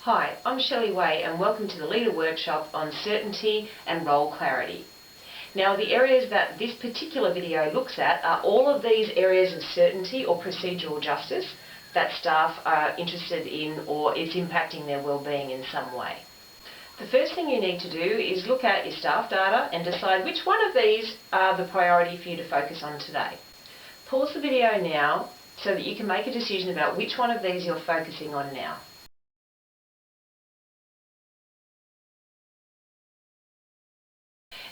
Hi, I'm Shelly and welcome to the Leader Workshop on Certainty and Role Clarity. Now, the areas that this particular video looks at are all of these areas of certainty or procedural justice that staff are interested in or it's impacting their wellbeing in some way. The first thing you need to do is look at your staff data and decide which one of these are the priority for you to focus on today. Pause the video now so that you can make a decision about which one of these you're focusing on now.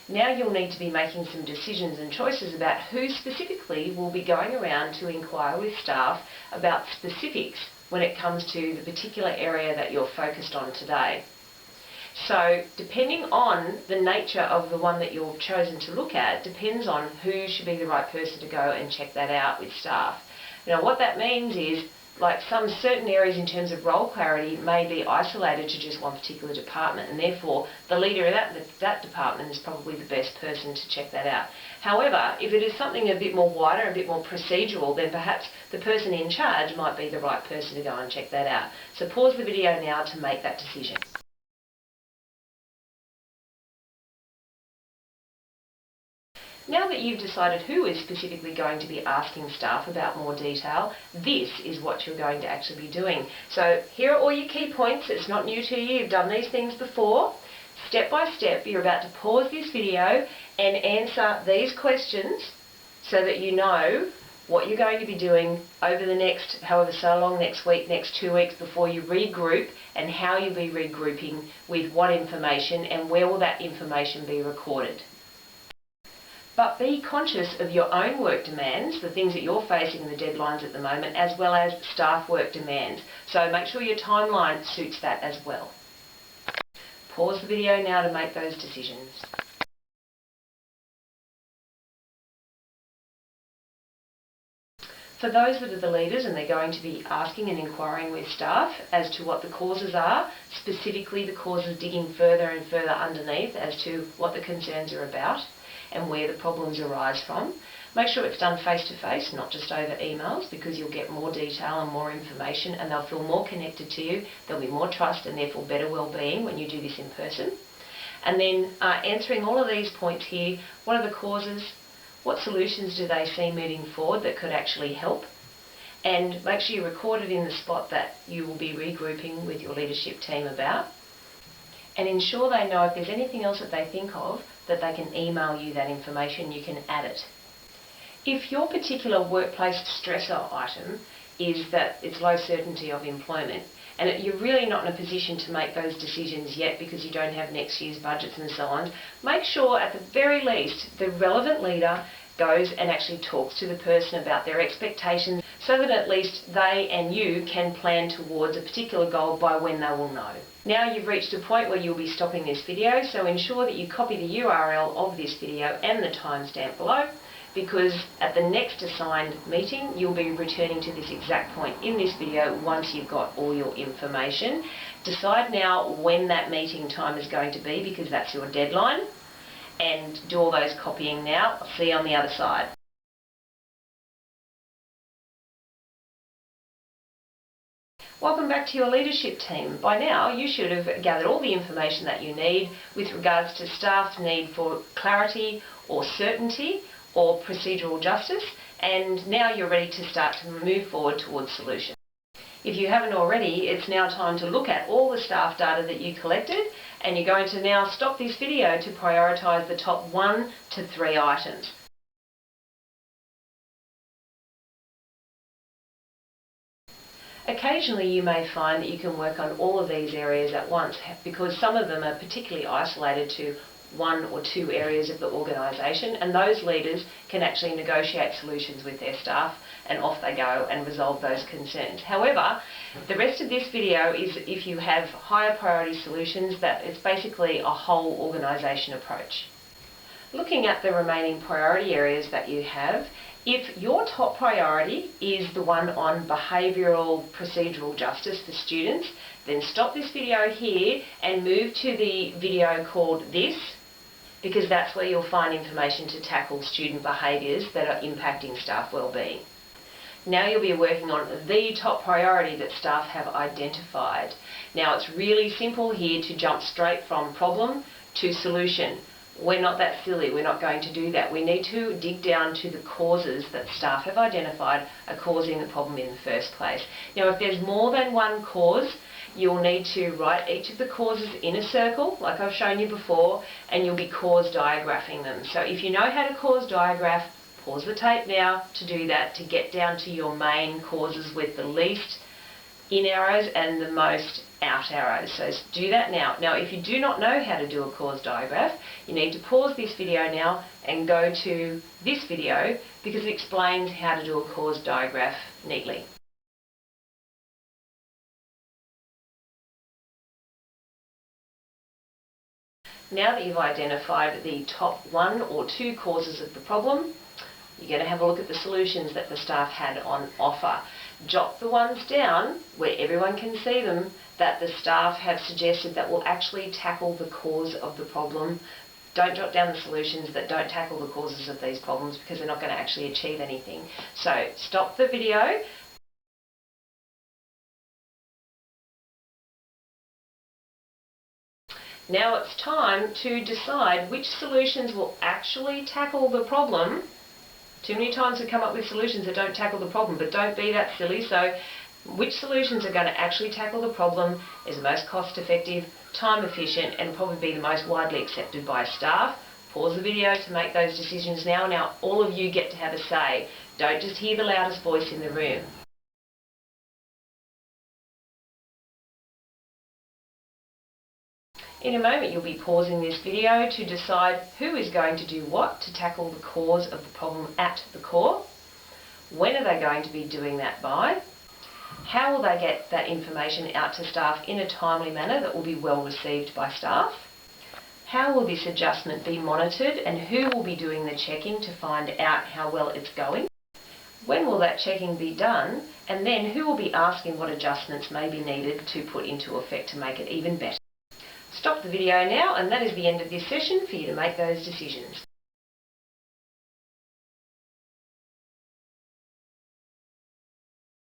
Now you'll need to be making some decisions and choices about who specifically will be going around to inquire with staff about specifics when it comes to the particular area that you're focused on today. So depending on the nature of the one that you've chosen to look at depends on who should be the right person to go and check that out with staff. Now what that means is, like some certain areas in terms of role clarity may be isolated to just one particular department, and therefore the leader of that department is probably the best person to check that out. However, if it is something a bit more wider, a bit more procedural, then perhaps the person in charge might be the right person to go and check that out. So pause the video now to make that decision. Now that you've decided who is specifically going to be asking staff about more detail, this is what you're going to actually be doing. So here are all your key points. It's not new to you. You've done these things before. Step by step, you're about to pause this video and answer these questions so that you know what you're going to be doing over the next, however so long, next week, next 2 weeks before you regroup, and how you'll be regrouping with what information and where will that information be recorded. But be conscious of your own work demands, the things that you're facing and the deadlines at the moment, as well as staff work demands. So make sure your timeline suits that as well. Pause the video now to make those decisions. For those that are the leaders and they're going to be asking and inquiring with staff as to what the causes are, specifically the causes digging further and further underneath as to what the concerns are about and where the problems arise from. Make sure it's done face-to-face, not just over emails, because you'll get more detail and more information and they'll feel more connected to you. There'll be more trust and therefore better well-being when you do this in person. And then answering all of these points here, what are the causes? What solutions do they see moving forward that could actually help? And make sure you record it in the spot that you will be regrouping with your leadership team about. And ensure they know if there's anything else that they think of, that they can email you that information, you can add it. If your particular workplace stressor item is that it's low certainty of employment, and you're really not in a position to make those decisions yet because you don't have next year's budgets and so on, make sure at the very least the relevant leader goes and actually talks to the person about their expectations so that at least they and you can plan towards a particular goal by when they will know. Now you've reached a point where you'll be stopping this video, so ensure that you copy the URL of this video and the timestamp below, because at the next assigned meeting you'll be returning to this exact point in this video once you've got all your information. Decide now when that meeting time is going to be, because that's your deadline, and do all those copying now. I'll see you on the other side. Welcome back to your leadership team. By now you should have gathered all the information that you need with regards to staff need for clarity or certainty or procedural justice, and now you're ready to start to move forward towards solutions. If you haven't already, it's now time to look at all the staff data that you collected, and you're going to now stop this video to prioritise the top 1 to 3 items. Occasionally you may find that you can work on all of these areas at once, because some of them are particularly isolated to 1 or 2 areas of the organisation, and those leaders can actually negotiate solutions with their staff and off they go and resolve those concerns. However, the rest of this video is if you have higher priority solutions, that it's basically a whole organisation approach. Looking at the remaining priority areas that you have, if your top priority is the one on behavioural procedural justice for students, then stop this video here and move to the video called This, because that's where you'll find information to tackle student behaviours that are impacting staff wellbeing. Now you'll be working on the top priority that staff have identified. Now it's really simple here to jump straight from problem to solution. We're not that silly, we're not going to do that. We need to dig down to the causes that staff have identified are causing the problem in the first place. Now if there's more than one cause, you'll need to write each of the causes in a circle, like I've shown you before, and you'll be cause diagraphing them. So if you know how to cause diagraph, pause the tape now to do that, to get down to your main causes with the least in arrows and the most out arrows. So do that now. Now if you do not know how to do a cause diagraph, you need to pause this video now and go to this video because it explains how to do a cause diagraph neatly. Now that you've identified the top one or two causes of the problem, you're going to have a look at the solutions that the staff had on offer. Jot the ones down where everyone can see them that the staff have suggested that will actually tackle the cause of the problem. Don't jot down the solutions that don't tackle the causes of these problems because they're not going to actually achieve anything. So stop the video. Now it's time to decide which solutions will actually tackle the problem. Too many times we come up with solutions that don't tackle the problem, but don't be that silly. So which solutions are going to actually tackle the problem, is the most cost effective, time efficient, and probably be the most widely accepted by staff. Pause the video to make those decisions now. Now all of you get to have a say. Don't just hear the loudest voice in the room. In a moment you'll be pausing this video to decide who is going to do what to tackle the cause of the problem at the core. When are they going to be doing that by? How will they get that information out to staff in a timely manner that will be well received by staff? How will this adjustment be monitored and who will be doing the checking to find out how well it's going? When will that checking be done? And then who will be asking what adjustments may be needed to put into effect to make it even better? Stop the video now, and that is the end of this session for you to make those decisions.